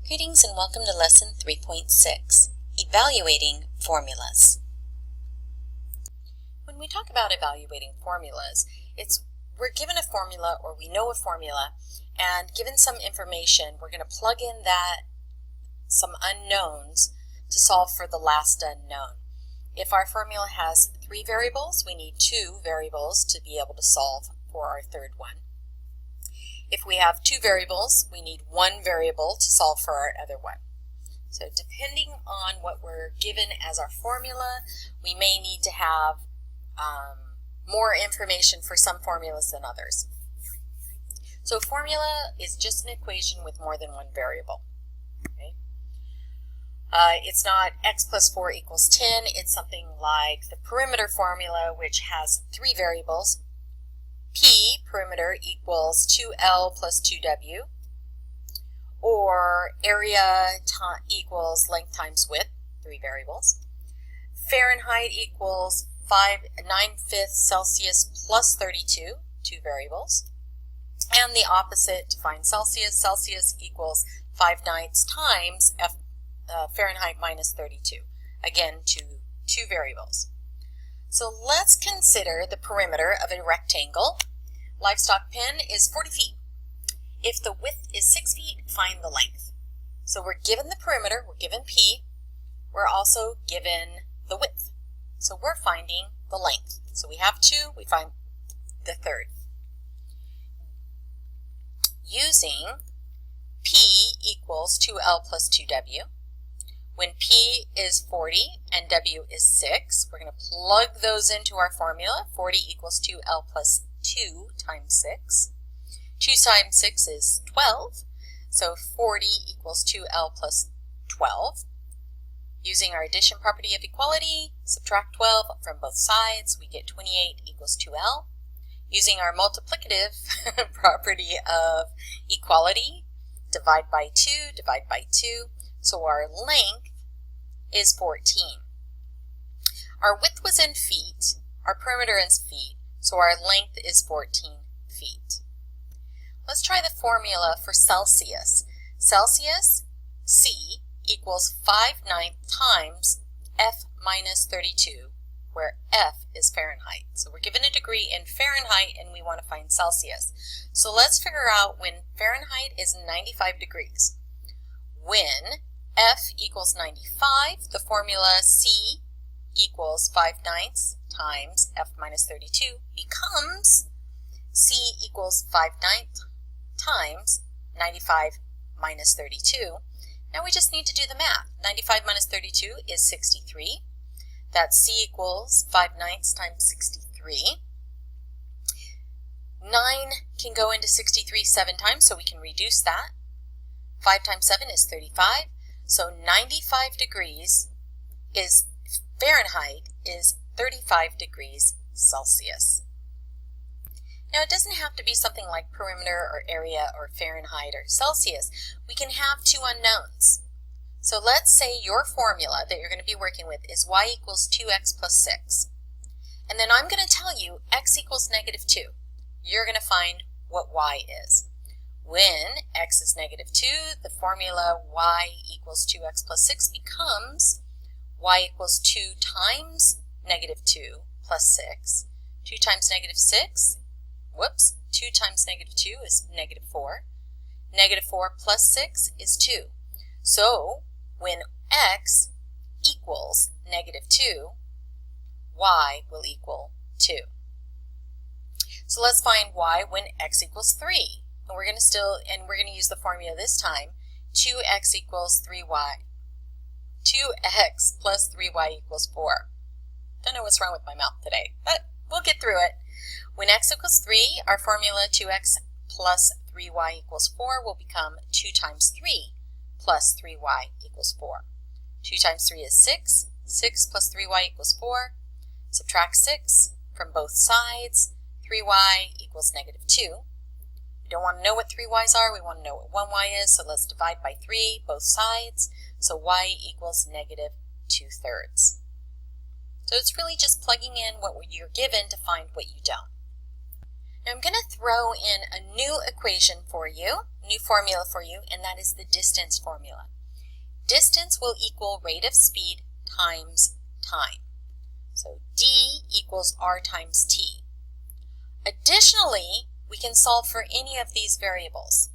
Greetings and welcome to Lesson 3.6, Evaluating Formulas. When we talk about evaluating formulas, we're given a formula or we know a formula, and given some information, we're going to plug in some unknowns to solve for the last unknown. If our formula has 3 variables, we need 2 variables to be able to solve for our third one. If we have 2 variables, we need 1 variable to solve for our other one. So depending on what we're given as our formula, we may need to have more information for some formulas than others. So a formula is just an equation with more than 1 variable. Okay? It's not x plus 4 equals 10. It's something like the perimeter formula, which has 3 variables. P, perimeter, equals 2L plus 2W, or area equals length times width, 3 variables. Fahrenheit equals 9/5 Celsius plus 32, 2 variables. And the opposite to find Celsius, Celsius equals 5/9 times Fahrenheit minus 32, again 2 variables. So let's consider the perimeter of a rectangle. Livestock pen is 40 feet. If the width is 6 feet, find the length. So we're given the perimeter, we're given P, we're also given the width. So we're finding the length. So we have 2, we find the third. Using P equals 2L plus 2W, when P is 40 and W is 6, we're going to plug those into our formula. 40 equals 2L plus 2 times 6. 2 times 6 is 12, so 40 equals 2L plus 12. Using our addition property of equality, subtract 12 from both sides, we get 28 equals 2L. Using our multiplicative property of equality, divide by 2, divide by 2. So our length is 14. Our width was in feet, our perimeter is feet, so our length is 14 feet. Let's try the formula for Celsius. Celsius, C, equals 5/9 times F minus 32, where F is Fahrenheit. So we're given a degree in Fahrenheit and we want to find Celsius. So let's figure out when Fahrenheit is 95 degrees. When F equals 95, the formula C equals 5/9 times F minus 32 becomes C equals 5/9 times 95 minus 32. Now we just need to do the math. 95 minus 32 is 63. That's C equals 5/9 times 63. 9 can go into 63 7 times, so we can reduce that. 5 times 7 is 35. So 95 degrees is Fahrenheit is 35 degrees Celsius. Now it doesn't have to be something like perimeter or area or Fahrenheit or Celsius. We can have 2 unknowns. So let's say your formula that you're going to be working with is y equals 2x plus 6. And then I'm going to tell you x equals negative 2. You're going to find what y is. When x is negative 2, the formula y equals 2x plus 6 becomes y equals 2 times negative 2 plus 6. 2 times negative 6, 2 times negative 2 is negative 4. Negative 4 plus 6 is 2. So when x equals negative 2, y will equal 2. So let's find y when x equals 3. And we're going to use the formula this time. 2x equals 3y. 2x plus 3y equals 4. Don't know what's wrong with my mouth today, but we'll get through it. When x equals 3, our formula 2x plus 3y equals 4 will become 2 times 3 plus 3y equals 4. 2 times 3 is 6. 6 plus 3y equals 4. Subtract 6 from both sides. 3y equals negative 2. We don't want to know what 3 y's are, we want to know what 1 y is, so let's divide by 3, both sides. So y equals negative 2/3. So it's really just plugging in what you're given to find what you don't. Now I'm going to throw in a new equation for you, new formula for you, and that is the distance formula. Distance will equal rate of speed times time. So d equals r times t. Additionally, we can solve for any of these variables.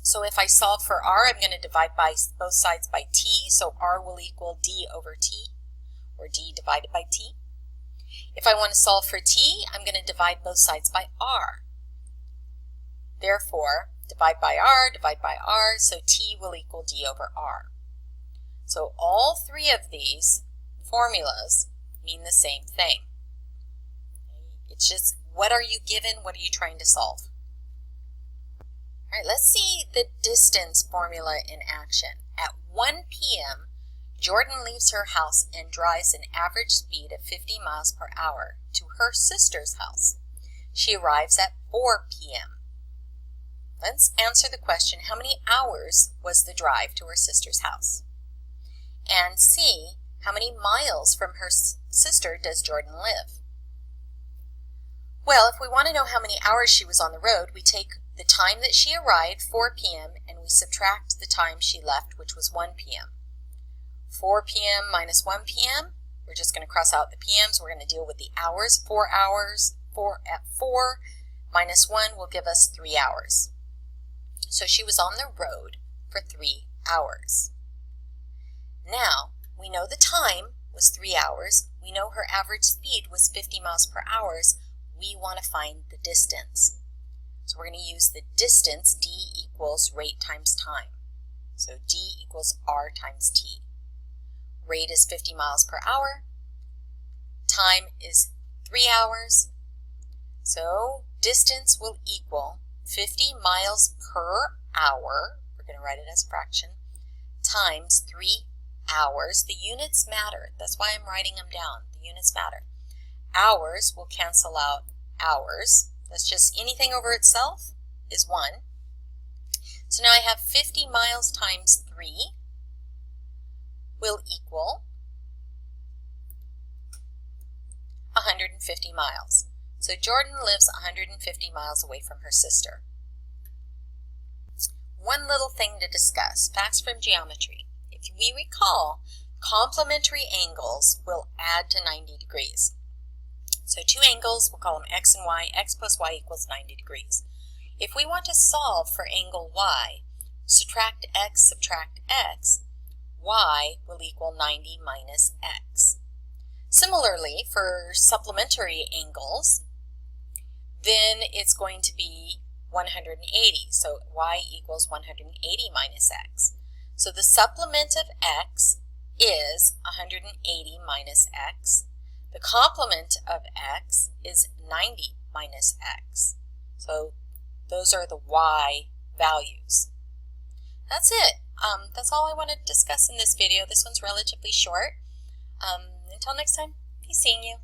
So if I solve for r, I'm going to divide by both sides by t, so r will equal d over t, or d divided by t. If I want to solve for t, I'm going to divide both sides by r. Therefore, divide by r, so t will equal d over r. So all three of these formulas mean the same thing. It's just, what are you given? What are you trying to solve? All right, let's see the distance formula in action. At 1 p.m., Jordan leaves her house and drives an average speed of 50 miles per hour to her sister's house. She arrives at 4 p.m. Let's answer the question, how many hours was the drive to her sister's house? And see, how many miles from her sister does Jordan live? Well, if we want to know how many hours she was on the road, we take the time that she arrived, 4 p.m., and we subtract the time she left, which was 1 p.m. 4 p.m. minus 1 p.m., we're just going to cross out the p.m.s. We're going to deal with the hours. 4 hours, 4 minus 1 will give us 3 hours. So she was on the road for 3 hours. Now, we know the time was 3 hours. We know her average speed was 50 miles per hour. We want to find the distance. So we're going to use the distance, d equals rate times time. So d equals r times t. Rate is 50 miles per hour. Time is 3 hours. So distance will equal 50 miles per hour, we're going to write it as a fraction, times 3 hours. The units matter. That's why I'm writing them down. The units matter. Hours will cancel out hours. That's just anything over itself is 1. So now I have 50 miles times 3 will equal 150 miles. So Jordan lives 150 miles away from her sister. One little thing to discuss, facts from geometry. If we recall, complementary angles will add to 90 degrees. So two angles, we'll call them x and y. X plus y equals 90 degrees. If we want to solve for angle y, subtract x, y will equal 90 minus x. Similarly, for supplementary angles, then it's going to be 180. So y equals 180 minus x. So the supplement of x is 180 minus x. The complement of x is 90 minus x. So those are the y values. That's it. That's all I want to discuss in this video. This one's relatively short. Until next time, be seeing you.